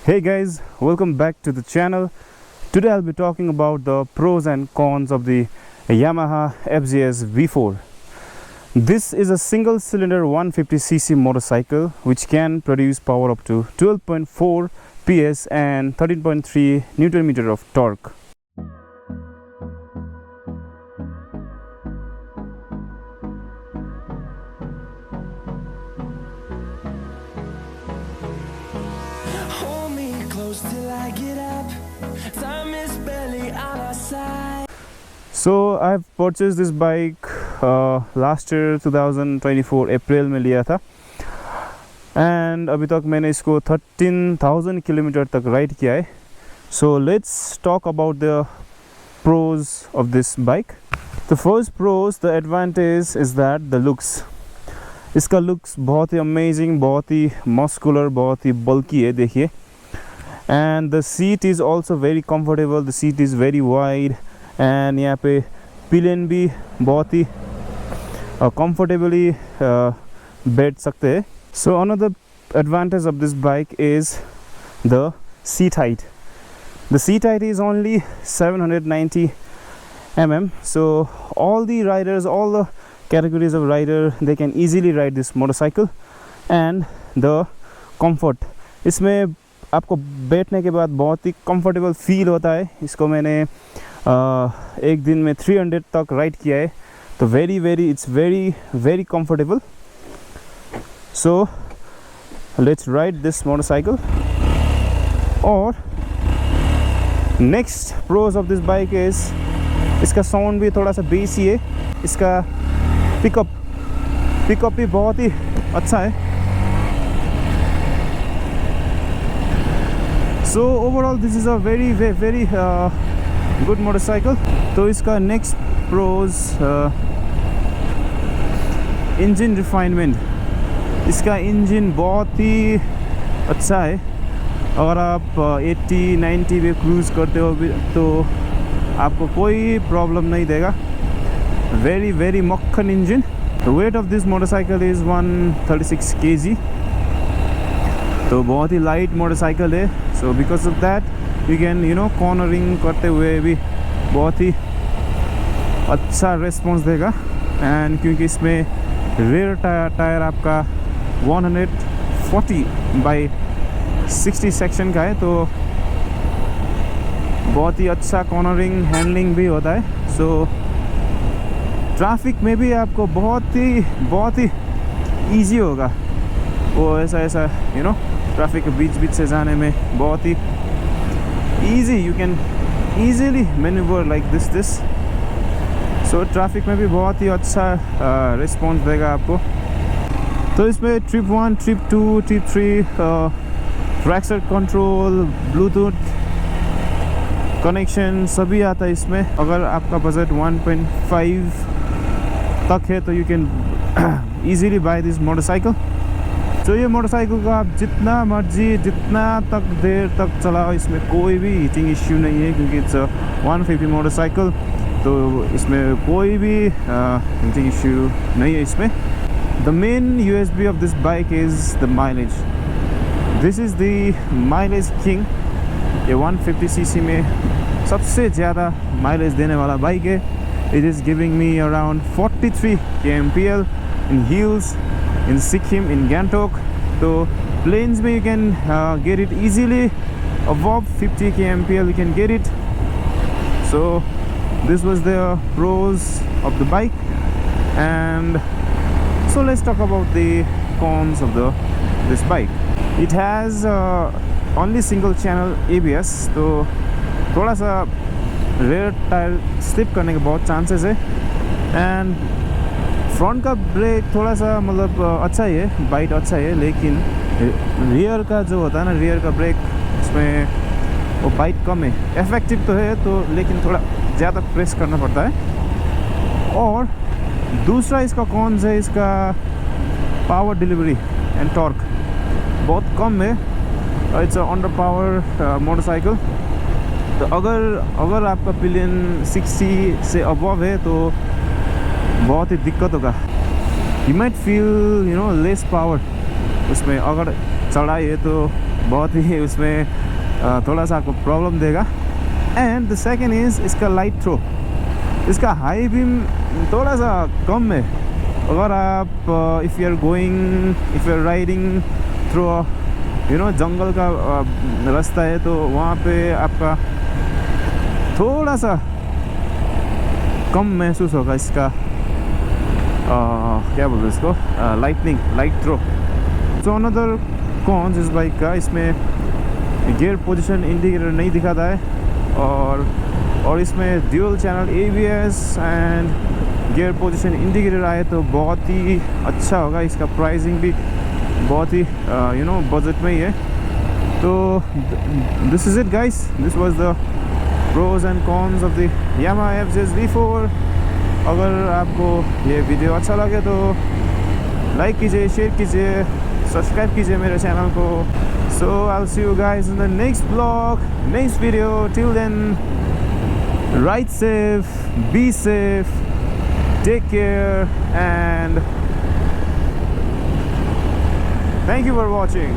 Hey guys, welcome back to the channel. Today I'll be talking about the pros and cons of the Yamaha FZS V4. This is a single cylinder 150cc motorcycle which can produce power up to 12.4 PS and 13.3 Newton meter of torque. Till I get up, time is barely on our side. So I've purchased this bike last year 2024 अप्रैल में लिया था and अभी तक मैंने इसको 13,000 kilometre तक ride किया है. So let's talk about the pros of this bike. The first pros, the advantage is that the looks. इसका looks बहुत ही amazing, बहुत ही muscular, बहुत ही bulky है. देखिए, and the seat is also very comfortable. The seat is very wide and यहाँ पे pillion भी बहुत ही comfortably बैठ सकते हैं. So another advantage of this bike is the seat height. The seat height is only 790 mm. So all the riders, all the categories of rider, they can easily ride this motorcycle. And the comfort, इसमें आपको बैठने के बाद बहुत ही comfortable feel होता है. इसको मैंने एक दिन में 300 तक राइड किया है, तो it's very comfortable. So let's ride this motorcycle. और next pros of this bike is इसका साउंड भी थोड़ा सा बेसी है. इसका पिकअप भी बहुत ही अच्छा है. So overall this is a very good motorcycle. तो इसका next pros, engine refinement. इसका इंजन बहुत ही अच्छा है. अगर आप 80-90 पे क्रूज़ करते हो तो आपको कोई प्रॉब्लम नहीं देगा. वेरी मक्खन engine. The weight of this motorcycle is 136 kg. तो बहुत ही लाइट मोटरसाइकिल है. So because of that you can cornering करते हुए भी बहुत ही अच्छा रिस्पॉन्स देगा. एंड क्योंकि इसमें रेयर टायर आपका 140/60 सेक्शन का है, तो बहुत ही अच्छा कॉर्नरिंग हैंडलिंग भी होता है. सो ट्रैफिक में भी आपको बहुत ही ईजी होगा. वो ऐसा ट्रैफिक के बीच से जाने में बहुत ही easy. You can easily manoeuvre like this. So traffic में भी बहुत ही अच्छा रिस्पॉन्स देगा आपको. तो इसमें trip 1, trip 2, trip 3, traction control, Bluetooth connection सभी आता है इसमें. अगर आपका बजट 1.5 तक है तो you can easily buy this motorcycle. तो ये मोटरसाइकिल का आप जितना तक देर तक चलाओ, इसमें कोई भी हीटिंग इश्यू नहीं है, क्योंकि इट्स 150 मोटरसाइकिल. तो इसमें कोई भी हीटिंग इश्यू नहीं है इसमें. The main USP of this bike is the mileage. This is the mileage king. ये 150cc में सबसे ज़्यादा माइलेज देने वाला बाइक है. It is giving me around 43 kmpl in hills, in Sikkim, in Gangtok. So plains में you can get it easily above 50 kmpl. You can get it. So this was the pros of the bike. And so let's talk about the cons of this bike. It has only single channel ABS, तो थोड़ा सा rare tyre slip करने के बहुत chances है. And front का break थोड़ा सा मतलब अच्छा ही है, बाइट अच्छा है, लेकिन रियर का जो होता है ना, रियर का ब्रेक, उसमें वो बाइट कम है. इफेक्टिव तो है तो, लेकिन थोड़ा ज़्यादा प्रेस करना पड़ता है. और दूसरा इसका कॉन्स है, इसका पावर डिलीवरी एंड टॉर्क बहुत कम है. It's under power motorcycle. तो अगर आपका पिलियन 60 से अबव है तो बहुत ही दिक्कत होगा. You might feel less power उसमें. अगर चढ़ाई है तो बहुत ही उसमें थोड़ा सा आपको प्रॉब्लम देगा। एंड द सेकेंड इज़ इसका लाइट थ्रो, इसका हाई बीम थोड़ा सा कम है। अगर आप if you are riding through जंगल का रास्ता है तो वहाँ पे आपका थोड़ा सा कम महसूस होगा इसका क्या बोलते हैं इसको, light throw. So another cons इस बाइक का, इसमें गियर पोजीशन इंडिकेटर नहीं दिखाता है और इसमें dual channel ABS and gear position indicator आए तो बहुत ही अच्छा होगा। इसका प्राइसिंग भी बहुत ही बजट में ही है। तो this is it guys, this was the pros and cons of the Yamaha FZS V4। अगर आपको ये वीडियो अच्छा लगे तो लाइक कीजिए, शेयर कीजिए, सब्सक्राइब कीजिए मेरे चैनल को। So I will see you guys in the next blog, next video. Till then ride safe, be safe, take care and thank you for watching.